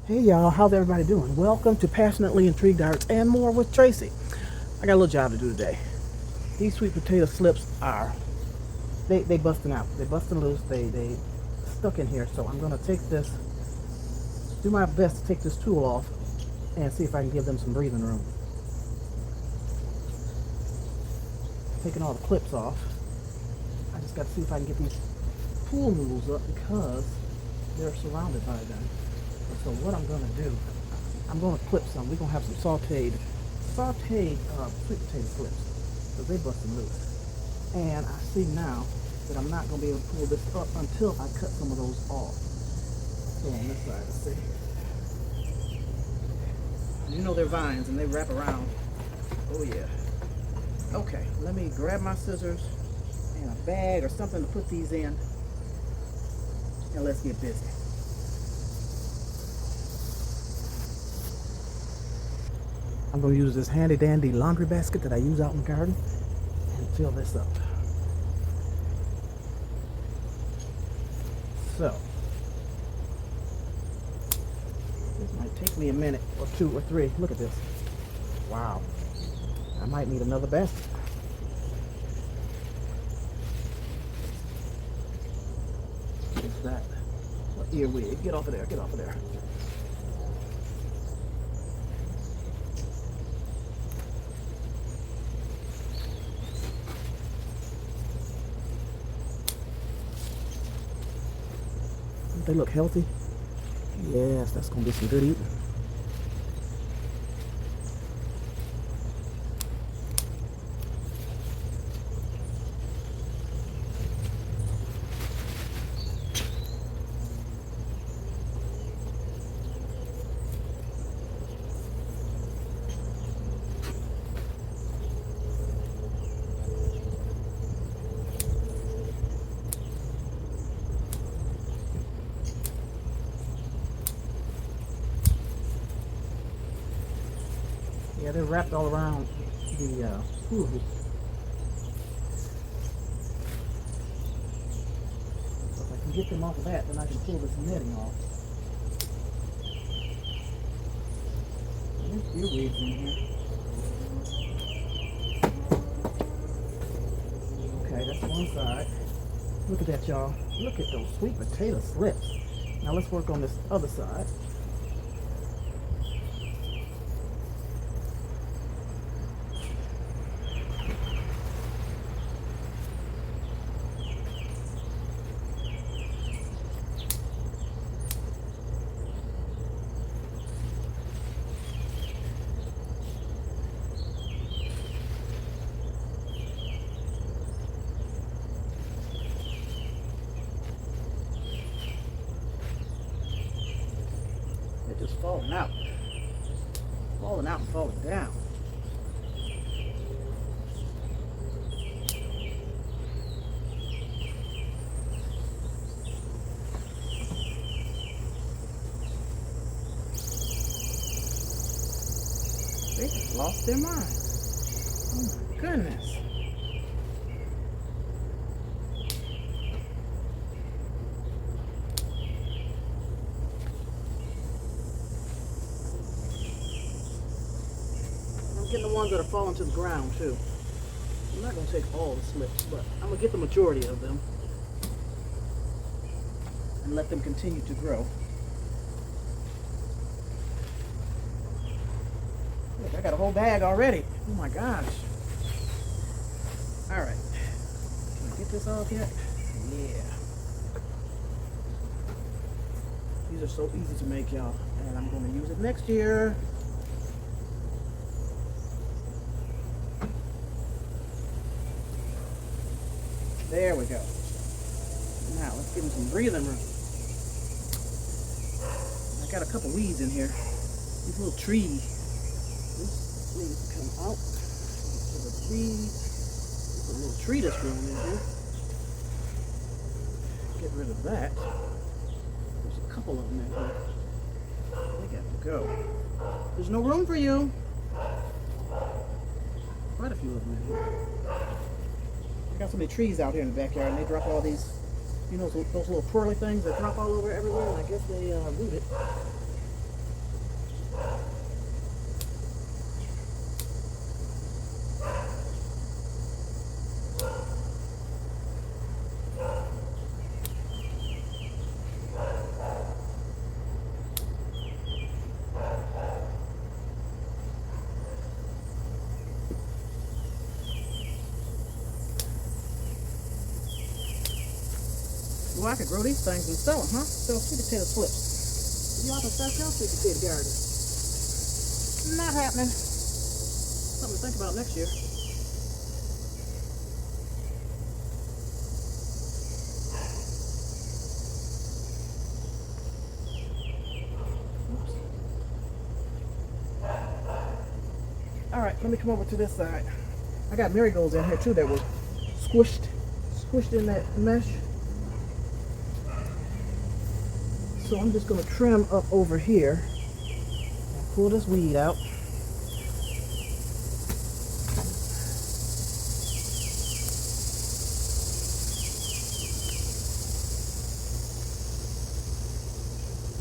Hey y'all, how's everybody doing? Welcome to Passionately Intrigued Arts and More with Tracy. I got a little job to do today. These sweet potato slips are, they busting out. They busting loose. They stuck in here. So I'm gonna take this, do my best to take this tool off and see if I can give them some breathing room. Taking all the clips off. I just gotta see if I can get these pool noodles up because they're surrounded by them. And so what I'm gonna do, I'm gonna clip some. We're gonna have some sauteed sweet potato slips because they busting loose. And I see now that I'm not gonna be able to pull this up until I cut some of those off. So on this side, let's see. You know they're vines and they wrap around. Oh yeah. Okay, let me grab my scissors and a bag or something to put these in, and let's get busy. I'm going to use this handy dandy laundry basket that I use out in the garden and fill this up. So, this might take me a minute or two or three. Look at this. Wow. I might need another basket. What's that? What earwig? Get off of there. Get off of there. They look healthy. Yes, that's gonna be some good eating. Yeah, they're wrapped all around the hula hoop. So if I can get them off of that, then I can pull this netting off. There's earwigs in here. Okay, that's one side. Look at that, y'all. Look at those sweet potato slips. Now let's work on this other side. They're just falling out. Falling out and falling down. They just lost their minds. Oh my goodness. I'm getting the ones that are falling to the ground too. I'm not going to take all the slips, but I'm going to get the majority of them and let them continue to grow. Look, I got a whole bag already. Oh my gosh. All right. Can I get this off yet? Yeah. These are so easy to make, y'all. And I'm going to use it next year. There we go. Now let's give them some breathing room. I got a couple weeds in here. These little trees. This needs to come out. The weeds. There's a little tree that's growing in here. Get rid of that. There's a couple of them in here. They got to go. There's no room for you. Quite a few of them in here. I got so many trees out here in the backyard, and they drop all these, you know, those little twirly things that drop all over everywhere, and I guess they rooted. Well, I could grow these things and sell them, huh? Sell sweet potato slips. Y'all can start selling sweet potato garden. Not happening. Something to think about next year. All right, let me come over to this side. I got marigolds in here too that were squished in that mesh. So I'm just gonna trim up over here and pull this weed out.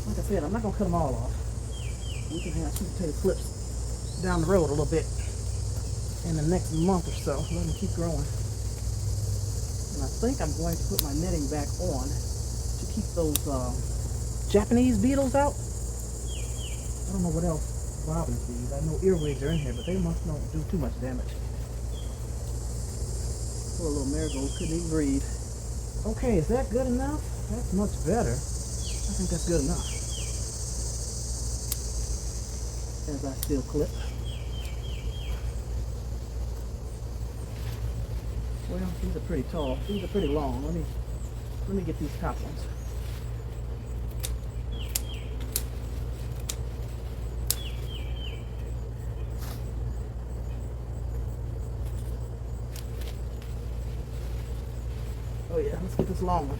Like I said, I'm not gonna cut them all off. We can have sweet potato slips down the road a little bit in the next month or so. Let them keep growing. And I think I'm going to put my netting back on to keep those Japanese beetles out. I don't know what else bothers these. I know earwigs are in here, but they must not do too much damage. Poor little marigold couldn't even breathe. Okay, is that good enough? That's much better. I think that's good enough. As I still clip. Well, these are pretty tall. These are pretty long. Let me get these top ones. Oh yeah, let's get this long one.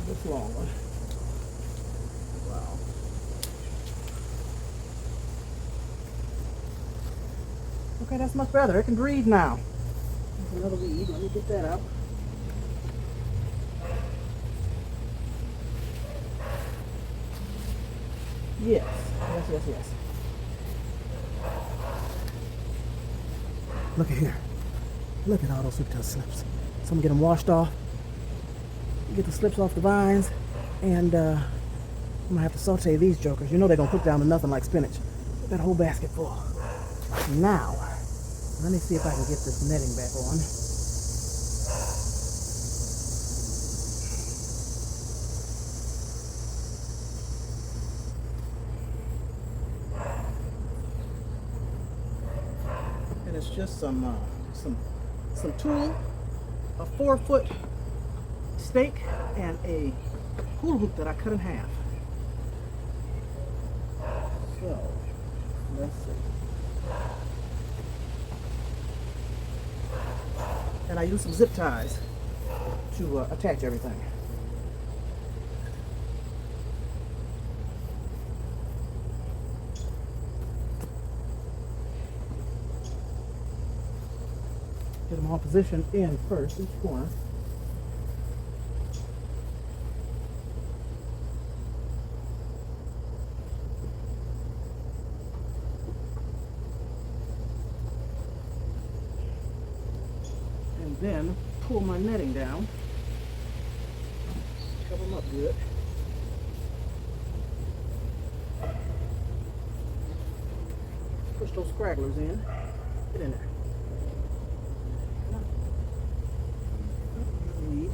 This long one. Wow. Okay, that's much better. It can breathe now. There's another weed. Let me get that out. Yes. Yes. Look at here. Look at all those sweet potato slips. So I'm gonna get them washed off. Get the slips off the vines, and I'm gonna have to saute these jokers. You know they're gonna cook down to nothing like spinach. That whole basket full. Now, let me see if I can get this netting back on. And it's just some tulle, a 4-foot stake, and a hula hoop that I cut in half. So, let's see. And I use some zip ties to attach everything. Get them all positioned in first, each corner. And then pull my netting down. Cover them up good. Push those scragglers in. Get in there. Weed.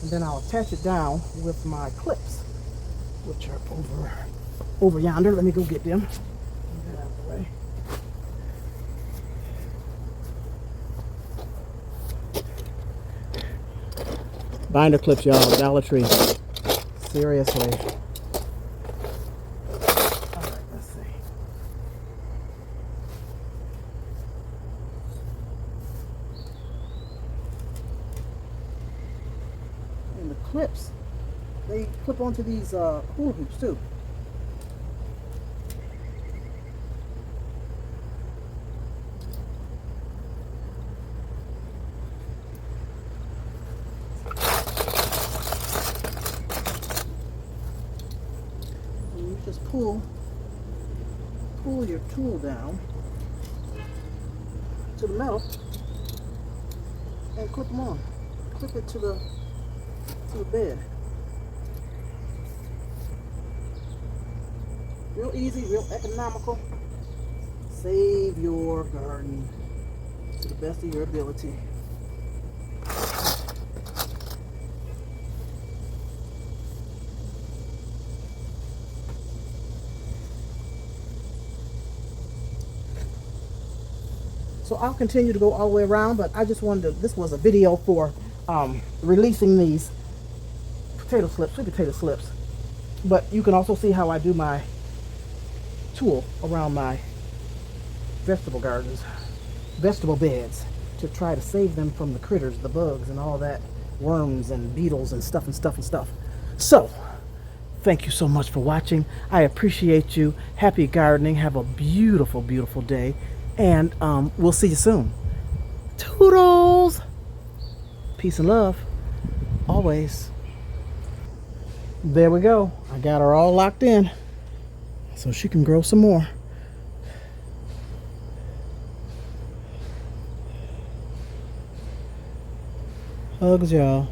And then I'll attach it down with my clips, which are over yonder. Let me go get them. Get out of the way. Binder clips, y'all. Dollar Tree. Seriously. All right, let's see. And the clips, they clip onto these hula hoops too. pull your tool down to the metal and clip them on. Clip it to the bed. Real easy, real economical. Save your garden to the best of your ability. So I'll continue to go all the way around, but I just wanted to, this was a video for releasing these potato slips, sweet potato slips. But you can also see how I do my tool around my vegetable gardens, vegetable beds, to try to save them from the critters, the bugs and all that, worms and beetles and stuff and stuff and stuff. So, thank you so much for watching. I appreciate you. Happy gardening. Have a beautiful, beautiful day. And we'll see you soon. Toodles! Peace and love. Always. There we go. I got her all locked in so she can grow some more. Hugs, y'all.